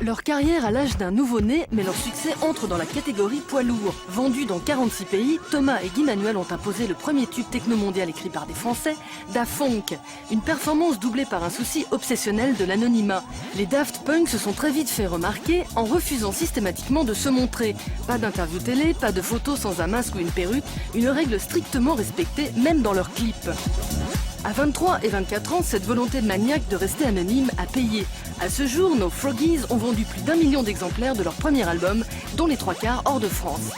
Leur carrière à l'âge d'un nouveau-né, mais leur succès entre dans la catégorie poids lourd. Vendus dans 46 pays, Thomas et Guy Manuel ont imposé le premier tube techno-mondial écrit par des Français, Daft Funk. Une performance doublée par un souci obsessionnel de l'anonymat. Les Daft Punk se sont très vite fait remarquer en refusant systématiquement de se montrer. Pas d'interview télé, pas de photos sans un masque ou une perruque, une règle strictement respectée même dans leurs clips. À 23 et 24 ans, cette volonté maniaque de rester anonyme a payé. À ce jour, nos Froggies ont vendu plus d'1 million d'exemplaires de leur premier album, dont les 3/4 hors de France.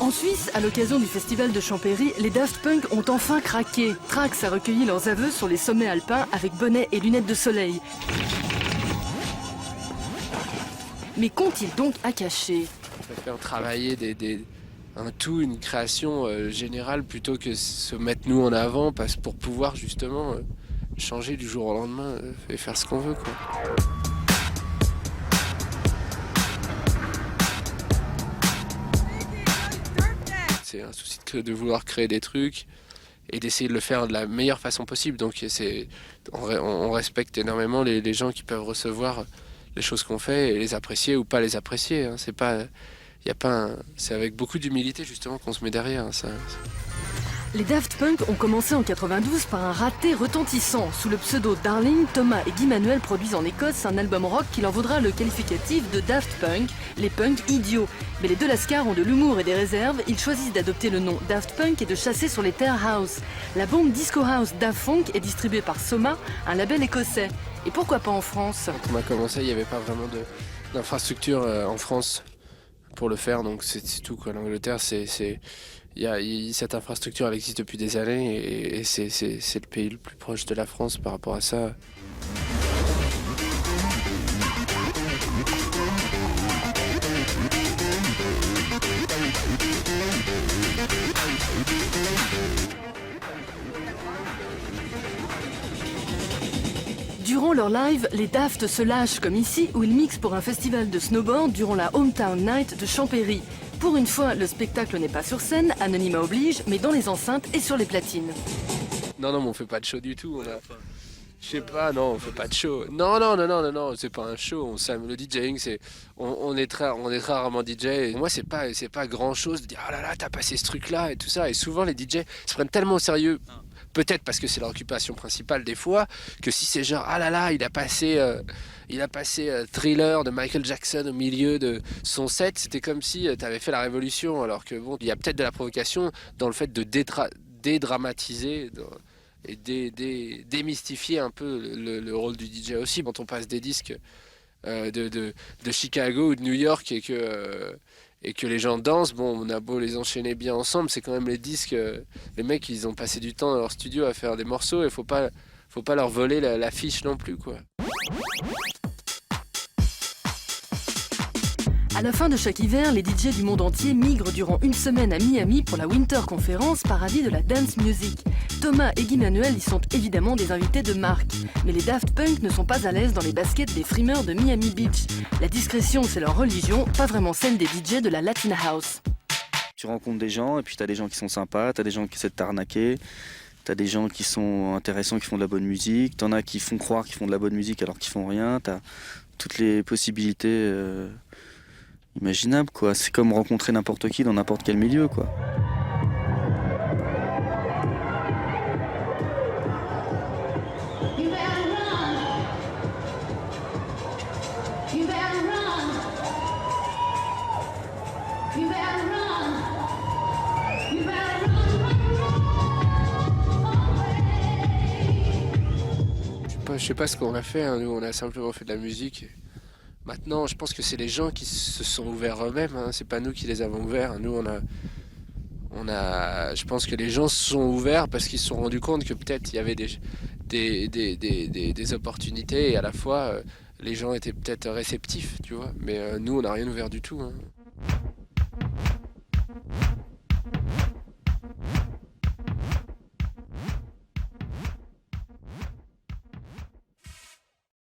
En Suisse, à l'occasion du festival de Champéry, les Daft Punk ont enfin craqué. Trax a recueilli leurs aveux sur les sommets alpins avec bonnet et lunettes de soleil. Mais qu'ont-ils donc à cacher? On préfère travailler une création générale plutôt que se mettre nous en avant pour pouvoir justement changer du jour au lendemain et faire ce qu'on veut, quoi. C'est un souci de vouloir créer des trucs et d'essayer de le faire de la meilleure façon possible. Donc on respecte énormément les gens qui peuvent recevoir les choses qu'on fait et les apprécier ou pas les apprécier. Hein. C'est avec beaucoup d'humilité justement qu'on se met derrière. Ça. Les Daft Punk ont commencé en 92 par un raté retentissant. Sous le pseudo Darling, Thomas et Guy Manuel produisent en Écosse un album rock qui leur vaudra le qualificatif de Daft Punk, les punks idiots. Mais les deux lascars ont de l'humour et des réserves, ils choisissent d'adopter le nom Daft Punk et de chasser sur les terres house. La bombe disco house Daft Funk est distribuée par Soma, un label écossais. Et pourquoi pas en France? Quand on a commencé, il n'y avait pas vraiment d'infrastructure en France pour le faire, donc c'est tout, quoi. L'Angleterre, cette infrastructure, elle existe depuis des années et c'est le pays le plus proche de la France par rapport à ça. Durant leur live, les Daft se lâchent comme ici où ils mixent pour un festival de snowboard durant la Hometown Night de Champéry. Pour une fois, le spectacle n'est pas sur scène, anonymat oblige, mais dans les enceintes et sur les platines. Non, mais on fait pas de show du tout. Je sais pas, non, on fait pas de show. Non, c'est pas un show. Le DJing, on est très rarement DJ. Et moi, c'est pas grand chose de dire ah là là, t'as passé ce truc-là et tout ça. Et souvent, les DJ se prennent tellement au sérieux. Peut-être parce que c'est leur occupation principale des fois, que si c'est genre ah là là, il a passé Thriller de Michael Jackson au milieu de son set, c'était comme si tu avais fait la révolution, alors que bon, il y a peut-être de la provocation dans le fait de dédramatiser et démystifier un peu le rôle du DJ aussi. Quand on passe des disques de Chicago ou de New York et que les gens dansent, bon, on a beau les enchaîner bien ensemble, c'est quand même les disques, les mecs, ils ont passé du temps dans leur studio à faire des morceaux et faut pas leur voler l'affiche non plus, quoi. À la fin de chaque hiver, les DJ du monde entier migrent durant une semaine à Miami pour la Winter Conference, paradis de la dance music. Thomas et Guy Manuel y sont évidemment des invités de marque. Mais les Daft Punk ne sont pas à l'aise dans les baskets des frimeurs de Miami Beach. La discrétion, c'est leur religion, pas vraiment celle des DJ de la Latin House. Tu rencontres des gens et puis t'as des gens qui sont sympas, t'as des gens qui essaient de t'arnaquer, t'as des gens qui sont intéressants, qui font de la bonne musique, t'en as qui font croire qu'ils font de la bonne musique alors qu'ils font rien, t'as toutes les possibilités imaginables, quoi. C'est comme rencontrer n'importe qui dans n'importe quel milieu, quoi. Je sais pas ce qu'on a fait, hein. Nous on a simplement fait de la musique. Maintenant, je pense que c'est les gens qui se sont ouverts eux-mêmes, hein. C'est pas nous qui les avons ouverts. Nous je pense que les gens se sont ouverts parce qu'ils se sont rendus compte que peut-être il y avait des opportunités et à la fois les gens étaient peut-être réceptifs, tu vois. Mais nous on n'a rien ouvert du tout, hein.